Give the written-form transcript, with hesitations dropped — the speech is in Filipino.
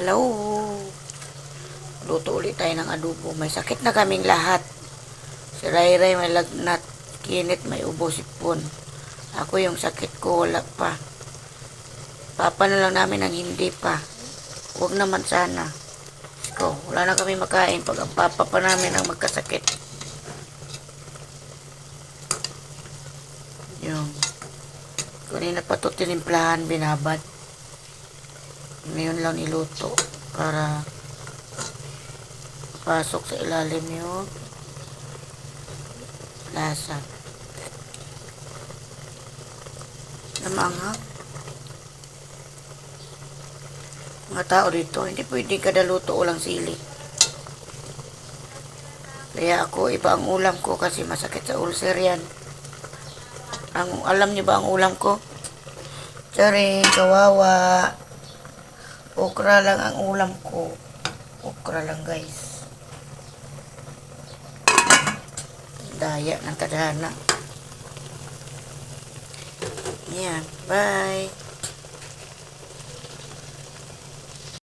Hello. Luto ulit tayo ng adobo. May sakit na kaming lahat. Si Rayray may lagnat. Kinit may ubo sipon. Ako yung sakit ko wala pa. Papa na lang namin ang hindi pa. Huwag naman sana. Ko, wala na kami makain pag ang papa pa namin ang magkasakit. Yung kanina pa ito tinimplahan, binabad. Ngayon lang niluto para pasok sa ilalim yung lasa. Namanga. Mga tao dito, hindi pwede kada luto ulang sili. Kaya ako, iba ang ulam ko kasi masakit sa ulcer yan. Alam niyo ba ang ulam ko? Sorry, kawawa. Okra lang ang ulam ko. Okra lang guys. Daya ng tadhana. Yan, bye.